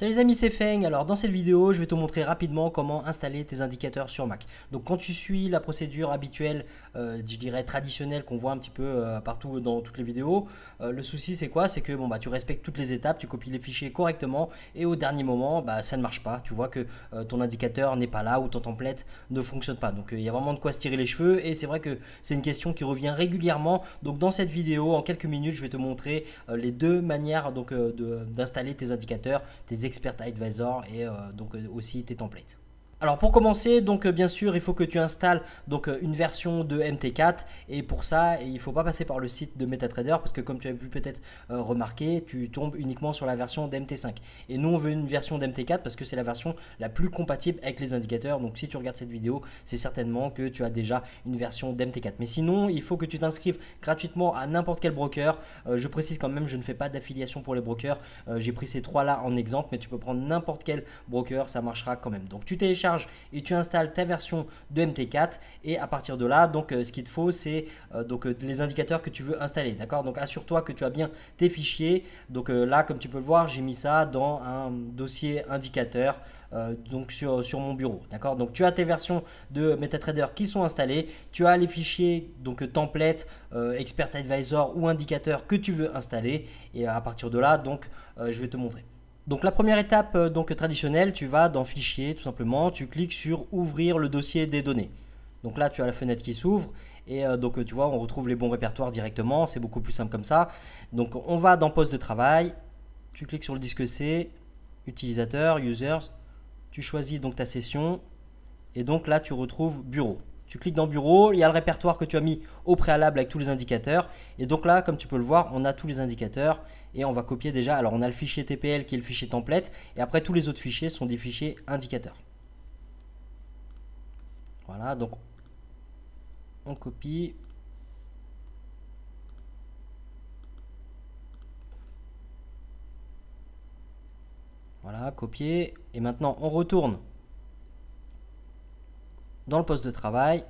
Salut les amis, c'est Feng. Alors dans cette vidéo, je vais te montrer rapidement comment installer tes indicateurs sur Mac. Donc quand tu suis la procédure habituelle, je dirais traditionnelle qu'on voit un petit peu partout dans toutes les vidéos, le souci c'est quoi? C'est que tu respectes toutes les étapes, tu copies les fichiers correctement et au dernier moment, ça ne marche pas. Tu vois que ton indicateur n'est pas là ou ton template ne fonctionne pas. Donc il y a vraiment de quoi se tirer les cheveux et c'est vrai que c'est une question qui revient régulièrement. Donc dans cette vidéo, en quelques minutes, je vais te montrer les deux manières d'installer tes indicateurs, tes Expert Advisor et aussi tes templates. Alors pour commencer, bien sûr, il faut que tu installes une version de MT4 et pour ça, il ne faut pas passer par le site de MetaTrader parce que comme tu as pu peut-être remarquer, tu tombes uniquement sur la version d'MT5. Et nous, on veut une version d'MT4 parce que c'est la version la plus compatible avec les indicateurs. Donc si tu regardes cette vidéo, c'est certainement que tu as déjà une version d'MT4. Mais sinon, il faut que tu t'inscrives gratuitement à n'importe quel broker. Je précise quand même, je ne fais pas d'affiliation pour les brokers. J'ai pris ces trois-là en exemple, mais tu peux prendre n'importe quel broker, ça marchera quand même. Donc tu télécharges et tu installes ta version de MT4 et à partir de là, ce qu'il te faut, c'est les indicateurs que tu veux installer. D'accord? Donc assure-toi que tu as bien tes fichiers. Là, comme tu peux le voir, j'ai mis ça dans un dossier indicateur. Sur mon bureau, d'accord. Donc tu as tes versions de MetaTrader qui sont installées, tu as les fichiers template, Expert Advisor ou indicateur que tu veux installer et à partir de là, je vais te montrer. Donc la première étape traditionnelle, tu vas dans fichier tout simplement, tu cliques sur ouvrir le dossier des données. Donc là tu as la fenêtre qui s'ouvre et tu vois on retrouve les bons répertoires directement, c'est beaucoup plus simple comme ça. Donc on va dans poste de travail, tu cliques sur le disque C, utilisateur, users, tu choisis donc ta session et donc là tu retrouves bureau. Tu cliques dans bureau, il y a le répertoire que tu as mis au préalable avec tous les indicateurs. Et donc là, comme tu peux le voir, on a tous les indicateurs et on va copier déjà. Alors on a le fichier TPL qui est le fichier template et après tous les autres fichiers sont des fichiers indicateurs. Voilà, donc on copie. Voilà, copier. Et maintenant on retourne dans le poste de travail.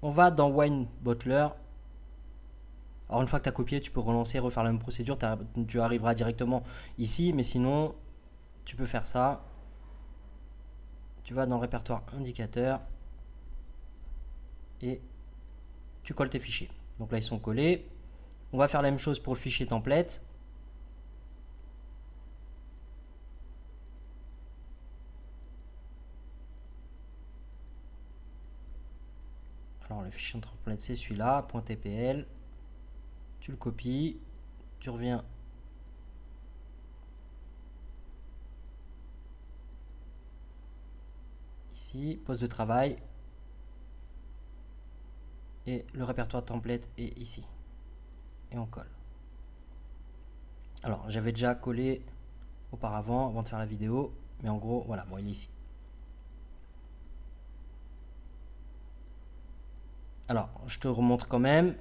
On va dans Wine Bottler. Alors une fois que tu as copié, tu peux relancer, refaire la même procédure. Tu arriveras directement ici, mais sinon, tu peux faire ça. Tu vas dans répertoire indicateur et tu colles tes fichiers. Donc là, ils sont collés. On va faire la même chose pour le fichier template. Alors le fichier template c'est celui-là, .tpl, tu le copies, tu reviens ici, poste de travail, et le répertoire template est ici, et on colle. Alors j'avais déjà collé auparavant, avant de faire la vidéo, mais en gros voilà, bon il est ici. Alors, je te remontre quand même.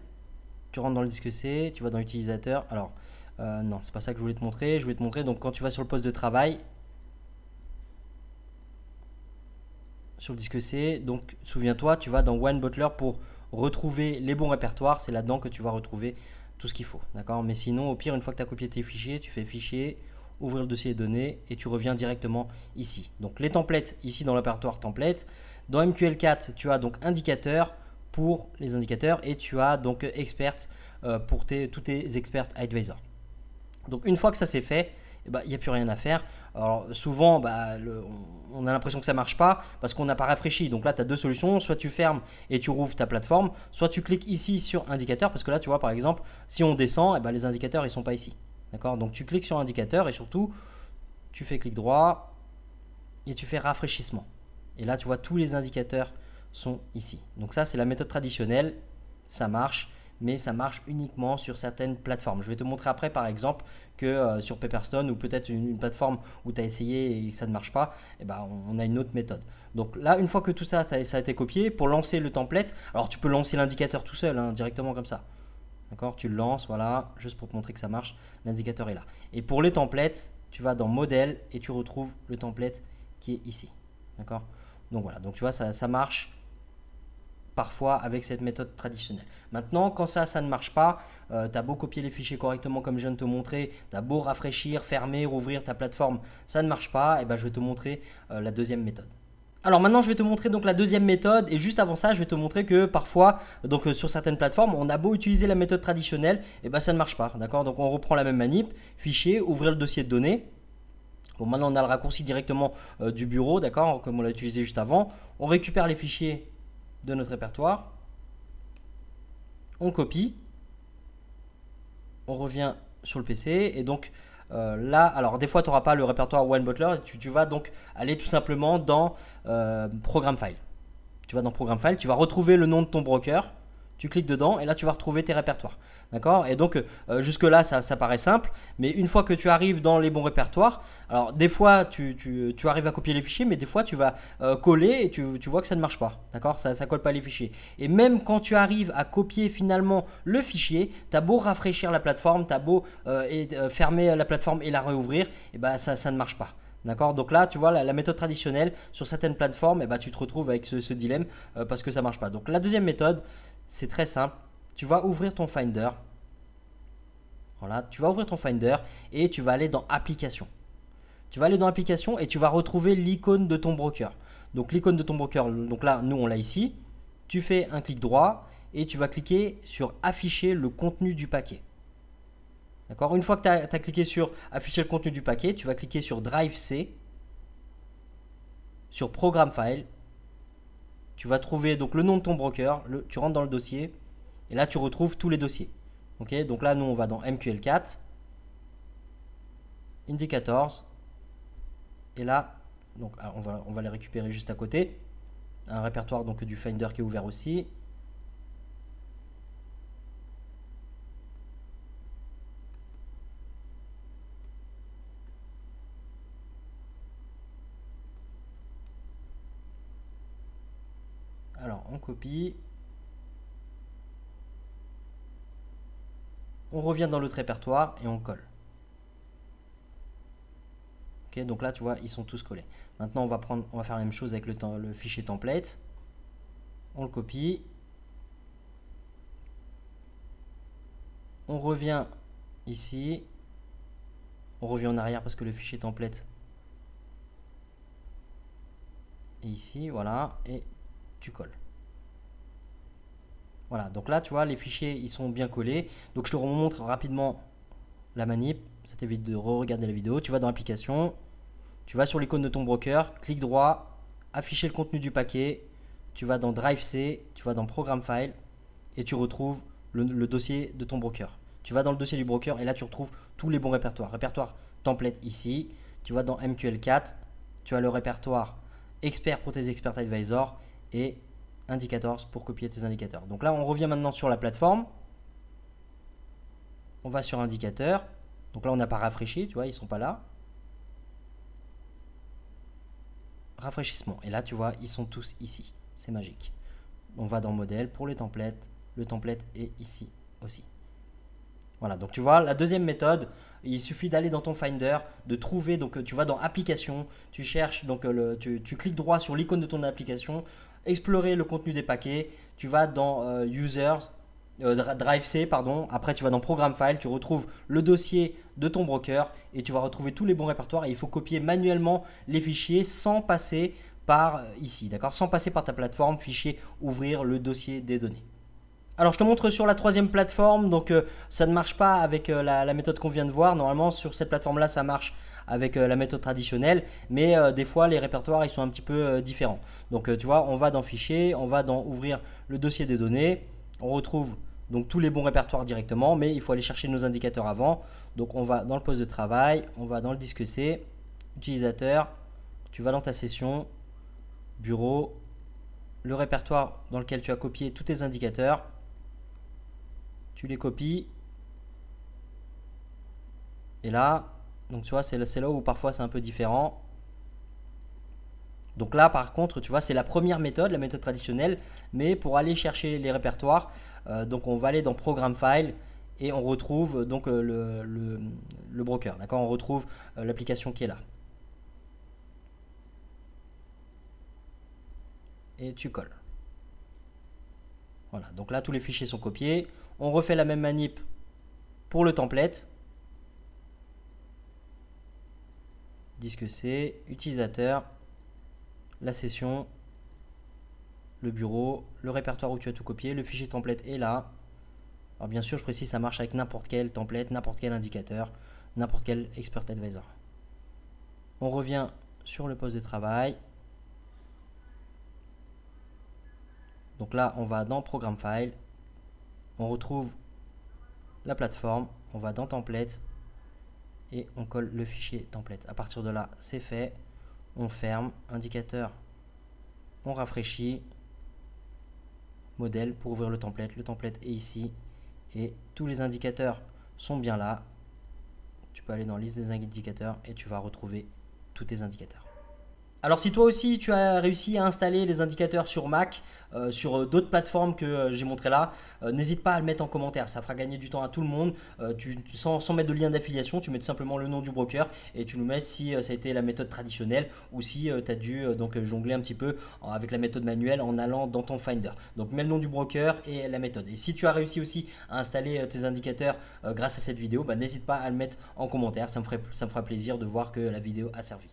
Tu rentres dans le disque C, tu vas dans utilisateur. Alors, non, c'est pas ça que je voulais te montrer. Je voulais te montrer, donc quand tu vas sur le poste de travail, sur le disque C, donc souviens-toi, tu vas dans Wine Bottler pour retrouver les bons répertoires. C'est là-dedans que tu vas retrouver tout ce qu'il faut. D'accord? Mais sinon, au pire, une fois que tu as copié tes fichiers, tu fais fichier, ouvrir le dossier données et tu reviens directement ici. Donc, les templates, ici dans le répertoire template. Dans MQL4, tu as donc indicateur pour les indicateurs et tu as donc expert pour tous tes Expert Advisor. Donc une fois que ça c'est fait, il n'y a plus rien à faire. Alors souvent on a l'impression que ça ne marche pas parce qu'on n'a pas rafraîchi. Donc là tu as deux solutions, soit tu fermes et tu rouvres ta plateforme, soit tu cliques ici sur indicateur parce que là tu vois par exemple si on descend, les indicateurs ils ne sont pas ici. D'accord? Donc tu cliques sur indicateur et surtout tu fais clic droit et tu fais rafraîchissement. Et là tu vois tous les indicateurs sont ici. Donc ça c'est la méthode traditionnelle, ça marche, mais ça marche uniquement sur certaines plateformes. Je vais te montrer après par exemple que sur Paperstone ou peut-être une plateforme où tu as essayé et ça ne marche pas, on a une autre méthode. Donc là une fois que tout ça, ça a été copié, pour lancer le template, alors tu peux lancer l'indicateur tout seul directement comme ça. D'accord? Tu le lances, voilà, juste pour te montrer que ça marche, l'indicateur est là. Et pour les templates, tu vas dans modèle et tu retrouves le template qui est ici. D'accord? Donc voilà, donc tu vois ça marche parfois avec cette méthode traditionnelle. Maintenant, quand ça ne marche pas, tu as beau copier les fichiers correctement comme je viens de te montrer, tu as beau rafraîchir, fermer, rouvrir ta plateforme, ça ne marche pas, et ben, je vais te montrer la deuxième méthode. Alors maintenant, je vais te montrer donc la deuxième méthode, et juste avant ça, je vais te montrer que parfois, donc sur certaines plateformes, on a beau utiliser la méthode traditionnelle, et ben ça ne marche pas, d'accord? Donc on reprend la même manip, fichier, ouvrir le dossier de données. Bon, maintenant on a le raccourci directement du bureau, d'accord, comme on l'a utilisé juste avant. On récupère les fichiers de notre répertoire, on copie, on revient sur le PC, et donc là, alors des fois tu n'auras pas le répertoire Wayne Butler, tu vas donc aller tout simplement dans Programme File. Tu vas dans Programme File, tu vas retrouver le nom de ton broker, tu cliques dedans et là tu vas retrouver tes répertoires. D'accord? Et donc jusque là ça paraît simple, mais une fois que tu arrives dans les bons répertoires, alors des fois tu arrives à copier les fichiers, mais des fois tu vas coller et tu vois que ça ne marche pas. D'accord? Ça ne colle pas les fichiers. Et même quand tu arrives à copier finalement le fichier, tu as beau rafraîchir la plateforme, tu as beau fermer la plateforme et la réouvrir, et ben ça ne marche pas. D'accord? Donc là, tu vois, la méthode traditionnelle, sur certaines plateformes, eh ben, tu te retrouves avec ce dilemme parce que ça ne marche pas. Donc la deuxième méthode, c'est très simple. Tu vas ouvrir ton Finder. Voilà, tu vas ouvrir ton Finder et tu vas aller dans Applications. Tu vas aller dans Applications et tu vas retrouver l'icône de ton broker. Donc l'icône de ton broker, donc là, nous on l'a ici. Tu fais un clic droit et tu vas cliquer sur Afficher le contenu du paquet. D'accord? Une fois que tu as cliqué sur Afficher le contenu du paquet, tu vas cliquer sur Drive C, sur Programme File. Tu vas trouver donc le nom de ton broker, tu rentres dans le dossier et là tu retrouves tous les dossiers. Ok, donc là nous on va dans MQL4, Indicators et là donc on va les récupérer juste à côté. Un répertoire donc du Finder qui est ouvert aussi. Alors on copie. On revient dans l'autre répertoire et on colle. Ok, donc là tu vois ils sont tous collés. Maintenant on va faire la même chose avec le fichier template. On le copie. On revient ici. On revient en arrière parce que le fichier template est ici, voilà, et tu colles. Voilà, donc là tu vois les fichiers ils sont bien collés. Donc je te remontre rapidement la manip, ça t'évite de re-regarder la vidéo. Tu vas dans Applications, tu vas sur l'icône de ton broker, clic droit, afficher le contenu du paquet, tu vas dans Drive C, tu vas dans Programme File et tu retrouves le dossier de ton broker. Tu vas dans le dossier du broker et là tu retrouves tous les bons répertoires. Répertoire template ici, tu vas dans MQL4, tu as le répertoire expert pour tes expert advisors et indicators pour copier tes indicateurs. Donc là on revient maintenant sur la plateforme, on va sur indicateur, donc là on n'a pas rafraîchi, tu vois ils sont pas là. Rafraîchissement et là tu vois ils sont tous ici, c'est magique. On va dans modèle pour les templates, le template est ici aussi. Voilà, donc tu vois la deuxième méthode, il suffit d'aller dans ton Finder, de trouver, donc tu vas dans Applications, tu cherches, donc tu cliques droit sur l'icône de ton application, explorer le contenu des paquets, tu vas dans Users, Drive C, pardon, après tu vas dans Programme File, tu retrouves le dossier de ton broker et tu vas retrouver tous les bons répertoires et il faut copier manuellement les fichiers sans passer par ici, d'accord, sans passer par ta plateforme, fichier, ouvrir le dossier des données. Alors je te montre sur la troisième plateforme, donc ça ne marche pas avec la méthode qu'on vient de voir. Normalement sur cette plateforme là ça marche avec la méthode traditionnelle, mais des fois les répertoires ils sont un petit peu différents. Donc tu vois, on va dans Fichier, on va dans Ouvrir le dossier des données, on retrouve donc tous les bons répertoires directement, mais il faut aller chercher nos indicateurs avant. Donc on va dans le poste de travail, on va dans le disque C, utilisateur, tu vas dans ta session, bureau, le répertoire dans lequel tu as copié tous tes indicateurs. Tu les copies et là, donc tu vois, c'est là où parfois c'est un peu différent. Donc là par contre, tu vois, c'est la première méthode, la méthode traditionnelle, mais pour aller chercher les répertoires, donc on va aller dans Programme File et on retrouve donc le broker, d'accord, on retrouve l'application qui est là. Et tu colles. Voilà, donc là tous les fichiers sont copiés. On refait la même manip pour le template. Disque C, utilisateur, la session, le bureau, le répertoire où tu as tout copié, le fichier template est là. Alors bien sûr, je précise, ça marche avec n'importe quel template, n'importe quel indicateur, n'importe quel Expert Advisor. On revient sur le poste de travail. Donc là, on va dans Programme File, on retrouve la plateforme, on va dans Template et on colle le fichier template. À partir de là, c'est fait. On ferme, indicateur, on rafraîchit, modèle pour ouvrir le template. Le template est ici et tous les indicateurs sont bien là. Tu peux aller dans liste des indicateurs et tu vas retrouver tous tes indicateurs. Alors si toi aussi tu as réussi à installer les indicateurs sur Mac, sur d'autres plateformes que j'ai montré là, n'hésite pas à le mettre en commentaire, ça fera gagner du temps à tout le monde. Sans mettre de lien d'affiliation, tu mets tout simplement le nom du broker et tu nous mets si ça a été la méthode traditionnelle ou si tu as dû jongler un petit peu avec la méthode manuelle en allant dans ton Finder. Donc mets le nom du broker et la méthode. Et si tu as réussi aussi à installer tes indicateurs grâce à cette vidéo, n'hésite pas à le mettre en commentaire, ça me fera plaisir de voir que la vidéo a servi.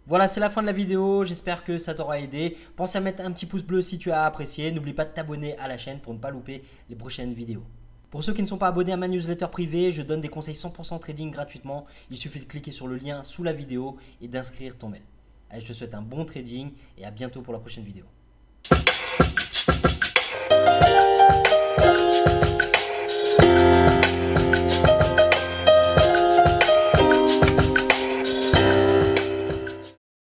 Voilà, c'est la fin de la vidéo, j'espère que ça t'aura aidé. Pense à mettre un petit pouce bleu si tu as apprécié. N'oublie pas de t'abonner à la chaîne pour ne pas louper les prochaines vidéos. Pour ceux qui ne sont pas abonnés à ma newsletter privée, je donne des conseils 100% trading gratuitement. Il suffit de cliquer sur le lien sous la vidéo et d'inscrire ton mail. Allez, je te souhaite un bon trading et à bientôt pour la prochaine vidéo.